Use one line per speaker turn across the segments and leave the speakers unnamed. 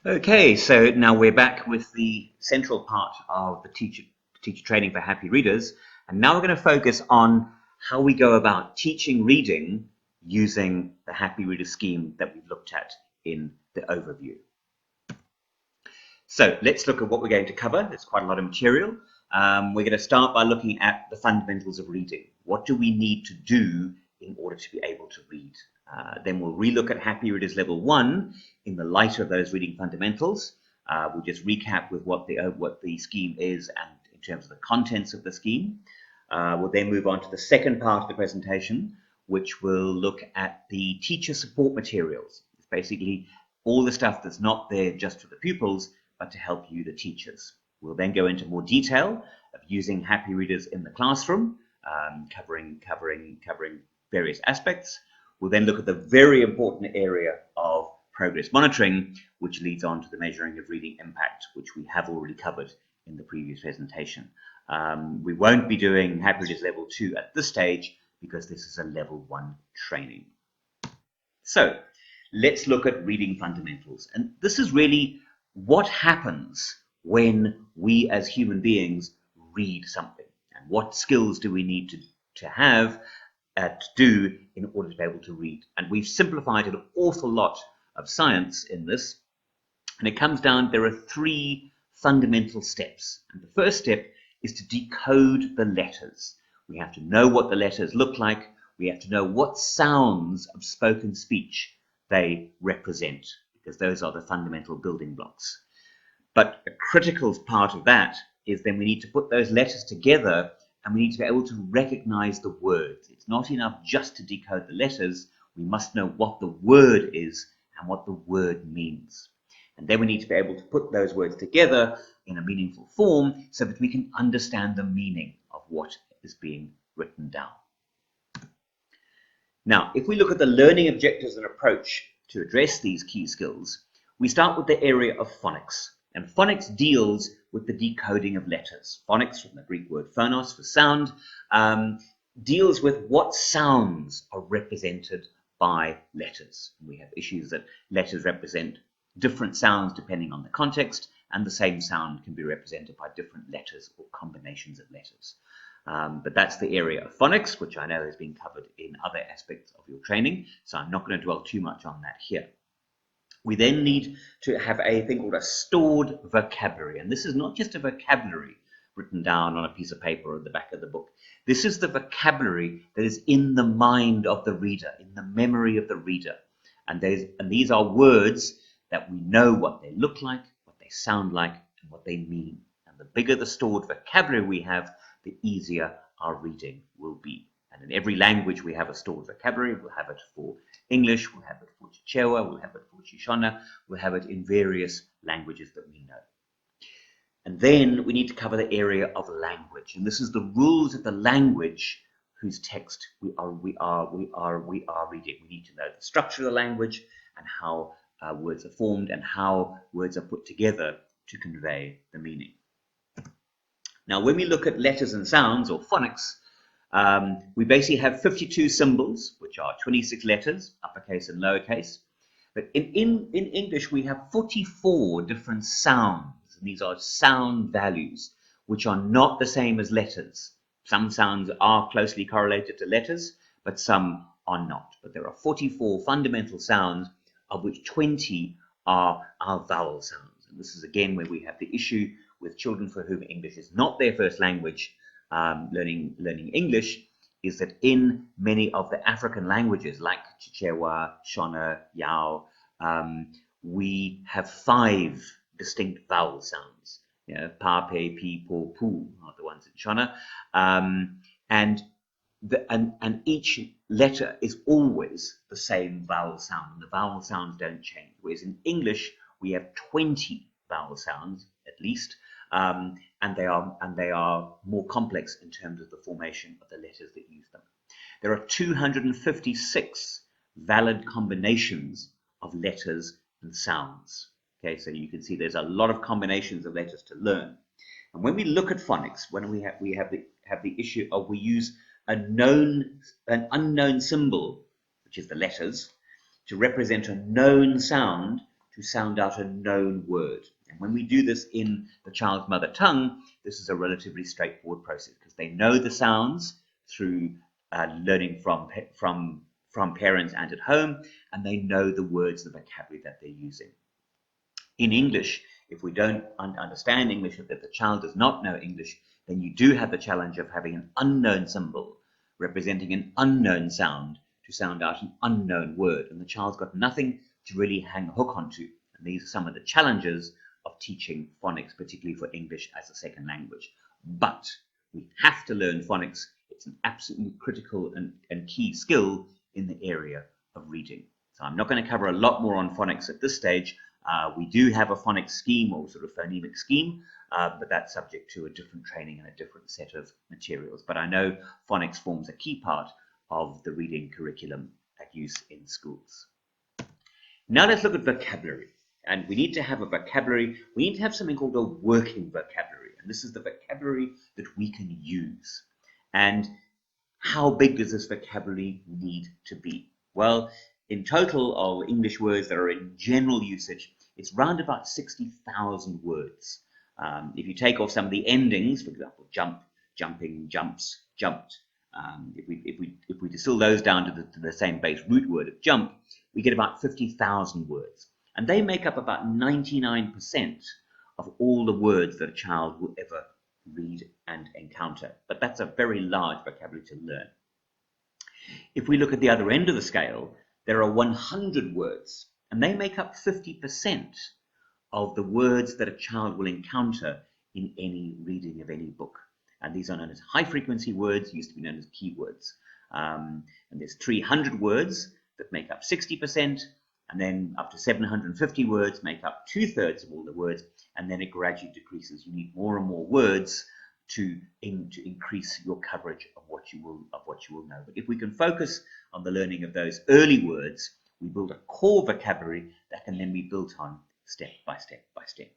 Okay, so now we're back with the central part of the teacher training for happy readers, and now we're going to focus on how we go about teaching reading using the happy reader scheme that we looked at in the overview. So let's look at what we're going to cover. There's quite a lot of material. We're going to start by looking at the fundamentals of reading. What do we need to do in order to be able to read? Then we'll relook at Happy Readers Level 1 in the light of those reading fundamentals. We'll just recap with what the scheme is and in terms of the contents of the scheme. We'll then move on to the second part of the presentation, which will look at the teacher support materials. It's basically all the stuff that's not there just for the pupils, but to help you, the teachers. We'll then go into more detail of using happy readers in the classroom, covering various aspects. We'll then look at the very important area of progress monitoring, which leads on to the measuring of reading impact, which we have already covered in the previous presentation. We won't be doing Happy Readers Level 2 at this stage because this is a Level 1 training. So let's look at reading fundamentals. And this is really what happens when we as human beings read something, and what skills do we need to have to do in order to be able to read. And we've simplified an awful lot of science in this, and it comes down, there are 3 fundamental steps. And the first step is to decode the letters. We have to know what the letters look like. We have to know what sounds of spoken speech they represent, because those are the fundamental building blocks. But a critical part of that is then we need to put those letters together, and we need to be able to recognize the words. It's not enough just to decode the letters. We must know what the word is and what the word means. And then we need to be able to put those words together in a meaningful form so that we can understand the meaning of what is being written down. Now, if we look at the learning objectives and approach to address these key skills, we start with the area of phonics. And phonics deals with the decoding of letters. Phonics, from the Greek word phonos, for sound, deals with what sounds are represented by letters. We have issues that letters represent different sounds depending on the context, and the same sound can be represented by different letters or combinations of letters. But that's the area of phonics, which I know has been covered in other aspects of your training, so I'm not going to dwell too much on that here. We then need to have a thing called a stored vocabulary. And this is not just a vocabulary written down on a piece of paper or at the back of the book. This is the vocabulary that is in the mind of the reader, in the memory of the reader. And these are words that we know what they look like, what they sound like, and what they mean. And the bigger the stored vocabulary we have, the easier our reading will be. And in every language we have a stored vocabulary. We'll have it for English, we'll have it for Chichewa, we'll have it for SHONA, we'll have it in various languages that we know. And then we need to cover the area of language. And this is the rules of the language whose text we are reading. We need to know the structure of the language and how words are formed and how words are put together to convey the meaning. Now, when we look at letters and sounds, or phonics, we basically have 52 symbols, which are 26 letters, uppercase and lowercase. But in English, we have 44 different sounds. And these are sound values, which are not the same as letters. Some sounds are closely correlated to letters, but some are not. But there are 44 fundamental sounds, of which 20 are our vowel sounds. And this is again where we have the issue with children for whom English is not their first language. Learning English, is that in many of the African languages like Chichewa, Shona, Yao, we have 5 distinct vowel sounds. Pa, pe, pi, po, pu are the ones in Shona, and each letter is always the same vowel sound, and the vowel sounds don't change. Whereas in English we have 20 vowel sounds at least. And they are more complex in terms of the formation of the letters that use them. There are 256 valid combinations of letters and sounds. Okay, so you can see there's a lot of combinations of letters to learn. And when we look at phonics, when we have the issue of we use an unknown symbol, which is the letters, to represent a known sound to sound out a known word. And when we do this in the child's mother tongue, this is a relatively straightforward process because they know the sounds through learning from parents and at home, and they know the words, the vocabulary that they're using. In English, if we don't understand English, if the child does not know English, then you do have the challenge of having an unknown symbol representing an unknown sound to sound out an unknown word, and the child's got nothing to really hang a hook onto. And these are some of the challenges of teaching phonics, particularly for English as a second language. But we have to learn phonics. It's an absolutely critical and key skill in the area of reading. So I'm not going to cover a lot more on phonics at this stage. We do have a phonics scheme or sort of phonemic scheme, but that's subject to a different training and a different set of materials. But I know phonics forms a key part of the reading curriculum at use in schools. Now let's look at vocabulary. And we need to have a vocabulary. We need to have something called a working vocabulary. And this is the vocabulary that we can use. And how big does this vocabulary need to be? Well, in total of English words that are in general usage, it's round about 60,000 words. If you take off some of the endings, for example, jump, jumping, jumps, jumped, if we distill those down to the same base root word of jump, we get about 50,000 words. And they make up about 99% of all the words that a child will ever read and encounter. But that's a very large vocabulary to learn. If we look at the other end of the scale, there are 100 words, and they make up 50% of the words that a child will encounter in any reading of any book. And these are known as high-frequency words, used to be known as keywords. And there's 300 words that make up 60%, and then up to 750 words make up 2/3 of all the words, and then it gradually decreases. You need more and more words to increase your coverage of what you will know. But if we can focus on the learning of those early words, we build a core vocabulary that can then be built on step by step by step.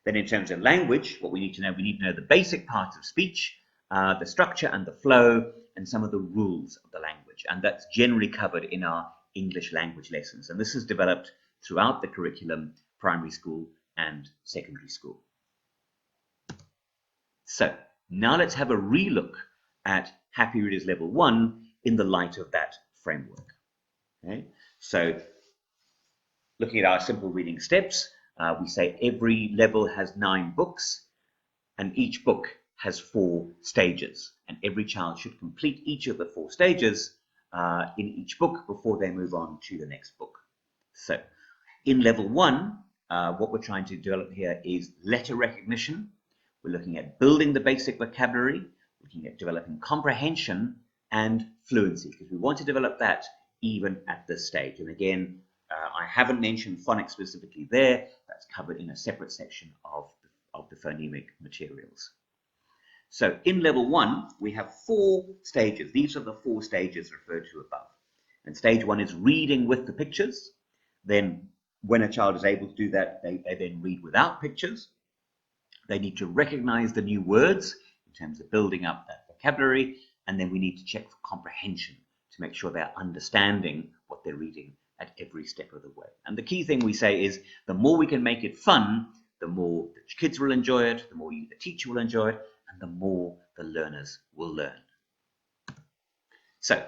Then in terms of language, what we need to know the basic parts of speech, the structure and the flow, and some of the rules of the language. And that's generally covered in our English language lessons. And this is developed throughout the curriculum, primary school and secondary school. So now let's have a relook at Happy Readers Level 1 in the light of that framework. Okay? So looking at our simple reading steps, we say every level has 9 books, and each book has 4 stages. And every child should complete each of the 4 stages in each book before they move on to the next book. So in Level 1, what we're trying to develop here is letter recognition. We're looking at building the basic vocabulary, looking at developing comprehension and fluency, because we want to develop that even at this stage. And again, I haven't mentioned phonics specifically there. That's covered in a separate section of the phonemic materials. So in Level 1, we have 4 stages. These are the 4 stages referred to above. And stage 1 is reading with the pictures. Then when a child is able to do that, they then read without pictures. They need to recognize the new words in terms of building up that vocabulary. And then we need to check for comprehension to make sure they're understanding what they're reading at every step of the way. And the key thing we say is the more we can make it fun, the more the kids will enjoy it, the more the teacher will enjoy it, and the more the learners will learn. So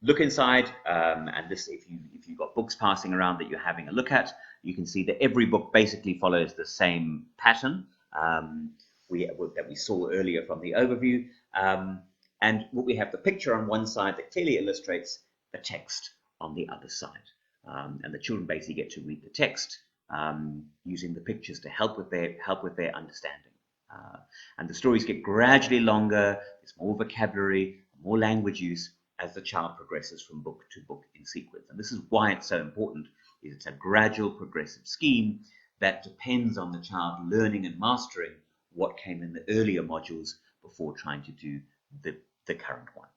look inside, and this, if you've got books passing around that you're having a look at, you can see that every book basically follows the same pattern that we saw earlier from the overview. And what we have the picture on one side that clearly illustrates the text on the other side. And the children basically get to read the text using the pictures to help with their understanding. And the stories get gradually longer. There's more vocabulary, more language use as the child progresses from book to book in sequence. And this is why it's so important. It's a gradual progressive scheme that depends on the child learning and mastering what came in the earlier modules before trying to do the current one.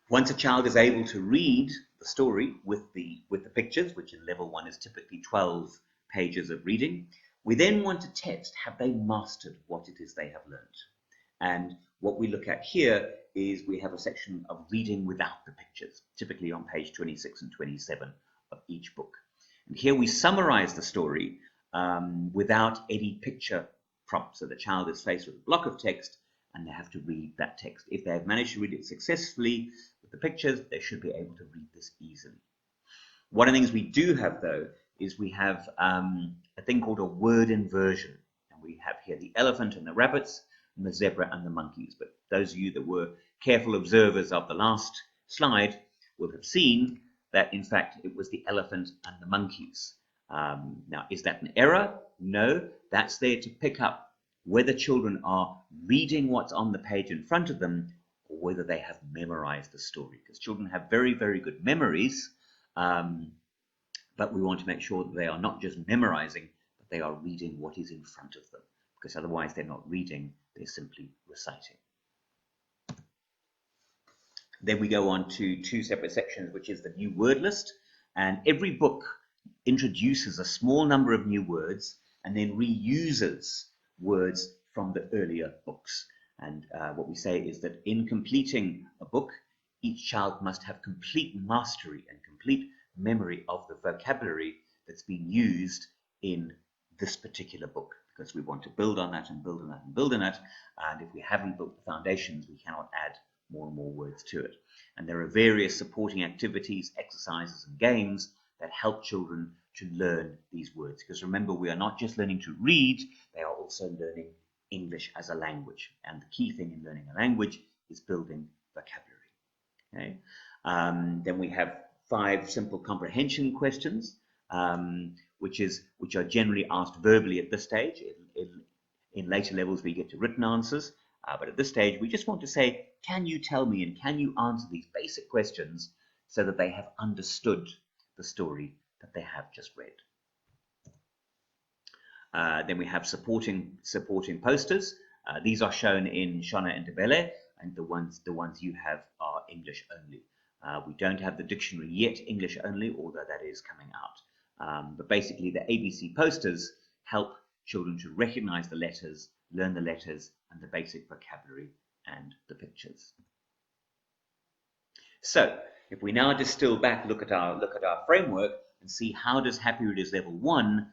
Once a child is able to read the story with the pictures, which in Level 1 is typically 12 pages of reading, we then want to test, have they mastered what it is they have learned? And what we look at here is we have a section of reading without the pictures, typically on page 26 and 27 of each book. And here we summarize the story without any picture prompt. So the child is faced with a block of text and they have to read that text. If they have managed to read it successfully with the pictures, they should be able to read this easily. One of the things we do have, though, is we have a thing called a word inversion. And we have here the elephant and the rabbits, and the zebra and the monkeys. But those of you that were careful observers of the last slide will have seen that, in fact, it was the elephant and the monkeys. Now, is that an error? No, that's there to pick up whether children are reading what's on the page in front of them or whether they have memorized the story. Because children have very, very good memories, but we want to make sure that they are not just memorizing, but they are reading what is in front of them. Because otherwise they're not reading, they're simply reciting. Then we go on to two separate sections, which is the new word list. And every book introduces a small number of new words and then reuses words from the earlier books. And what we say is that in completing a book, each child must have complete mastery and complete memory of the vocabulary that's been used in this particular book, because we want to build on that and build on that and build on that. And if we haven't built the foundations, we cannot add more and more words to it. And there are various supporting activities, exercises, and games that help children to learn these words. Because remember, we are not just learning to read, they are also learning English as a language. And the key thing in learning a language is building vocabulary. Okay? Then we have 5 simple comprehension questions, which are generally asked verbally at this stage. In later levels, we get to written answers. But at this stage, we just want to say, can you tell me and can you answer these basic questions so that they have understood the story that they have just read. Then we have supporting posters. These are shown in SHONA and NDEBELE, and the ones you have are English only. We don't have the dictionary yet, English only, although that is coming out. But basically, the ABC posters help children to recognize the letters, learn the letters and the basic vocabulary and the pictures. So, if we now distill back, look at our framework and see how does Happy Readers Level 1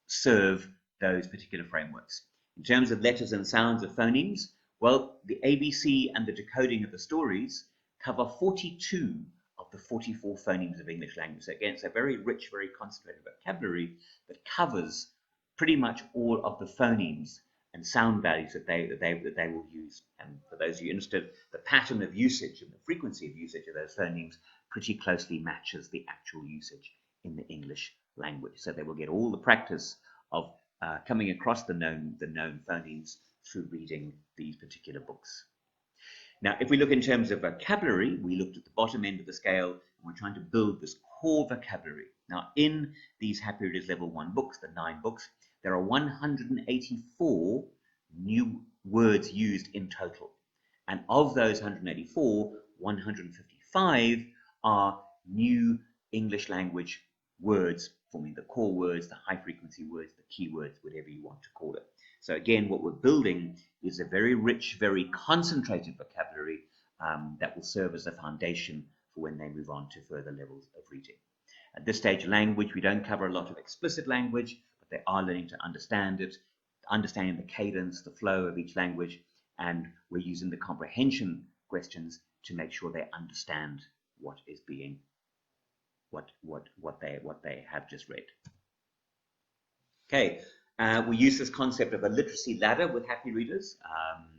serve those particular frameworks. In terms of letters and sounds of phonemes, well, the ABC and the decoding of the stories cover 42 of the 44 phonemes of English language. So again, it's a very rich, very concentrated vocabulary that covers pretty much all of the phonemes and sound values that they will use. And for those of you interested, the pattern of usage and the frequency of usage of those phonemes pretty closely matches the actual usage in the English language. So they will get all the practice of coming across the known phonemes through reading these particular books. Now, if we look in terms of vocabulary, we looked at the bottom end of the scale, and we're trying to build this core vocabulary. Now, in these Happy Readers Level 1 books, the 9 books, there are 184 new words used in total. And of those 184, 155 are new English language words, forming the core words, the high frequency words, the key words, whatever you want to call it. So again, what we're building is a very rich, very concentrated vocabulary that will serve as a foundation for when they move on to further levels of reading. At this stage, language, we don't cover a lot of explicit language, but they are learning to understand it, understanding the cadence, the flow of each language, and we're using the comprehension questions to make sure they understand what is being, what they have just read. Okay, we use this concept of a literacy ladder with Happy Readers.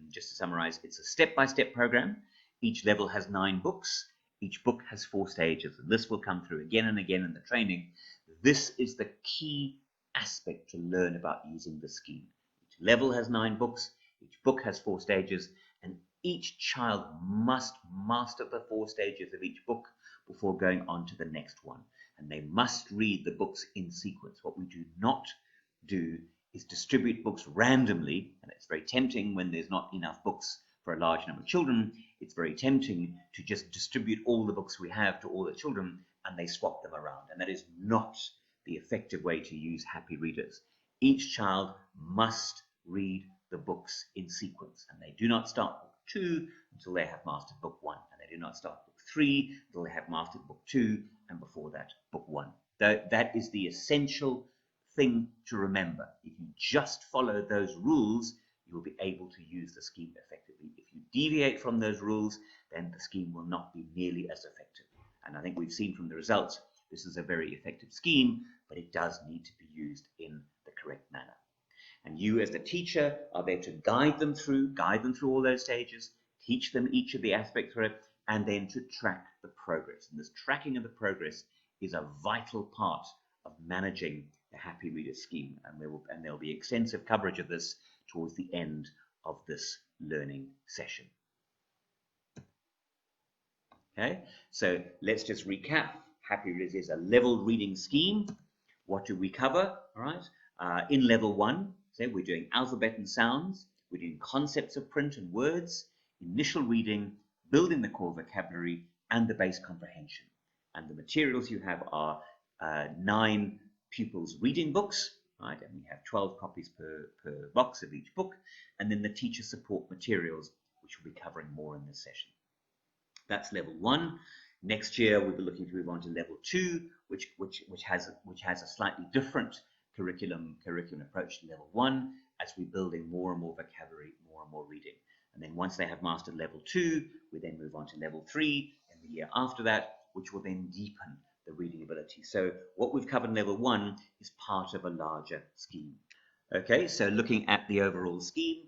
Just to summarize, it's a step-by-step program. Each level has 9 books. Each book has 4 stages, and this will come through again and again in the training. This is the key aspect to learn about using the scheme. Each level has 9 books, each book has 4 stages, and each child must master the 4 stages of each book before going on to the next one. And they must read the books in sequence. What we do not do is distribute books randomly, and it's very tempting when there's not enough books for a large number of children. It's very tempting to just distribute all the books we have to all the children and they swap them around, and that is not the effective way to use Happy Readers. Each child must read the books in sequence, and they do not start book 2 until they have mastered book 1, and they do not start book 3, they'll have mastered book 2, and before that, book 1. That is the essential thing to remember. If you just follow those rules, you'll be able to use the scheme effectively. If you deviate from those rules, then the scheme will not be nearly as effective. And I think we've seen from the results, this is a very effective scheme, but it does need to be used in the correct manner. And you as the teacher are there to guide them through all those stages, teach them each of the aspects of it, and then to track the progress. And this tracking of the progress is a vital part of managing the Happy Reader scheme. And there'll be extensive coverage of this towards the end of this learning session. Okay, so let's just recap. Happy Readers is a level reading scheme. What do we cover? All right, in level 1, so we're doing alphabet and sounds, we're doing concepts of print and words, initial reading, building the core vocabulary, and the base comprehension. And the materials you have are 9 pupils' reading books, right? And we have 12 copies per box of each book, and then the teacher support materials, which we'll be covering more in this session. That's level 1. Next year, we'll be looking to move on to level 2, which has a slightly different curriculum approach to level 1, as we're building more and more vocabulary, more and more reading. And then once they have mastered level 2, we then move on to level 3 in the year after that, which will then deepen the reading ability. So what we've covered in level 1 is part of a larger scheme. Okay, so looking at the overall scheme,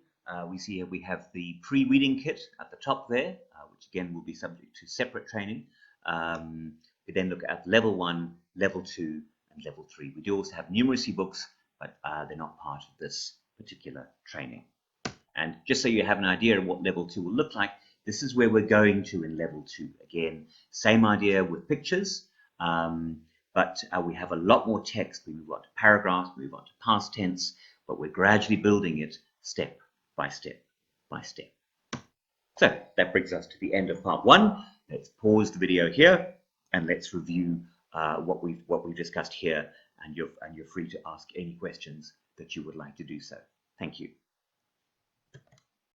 we see here we have the pre-reading kit at the top there, which again will be subject to separate training. We then look at level 1, level 2, and level 3. We do also have numeracy books, but they're not part of this particular training. And just so you have an idea of what level 2 will look like, this is where we're going to in level 2. Again, same idea with pictures, but we have a lot more text. We move on to paragraphs, move on to past tense, but we're gradually building it step by step by step. So that brings us to the end of part 1. Let's pause the video here and let's review what we've discussed here, and you're free to ask any questions that you would like to do so. Thank you.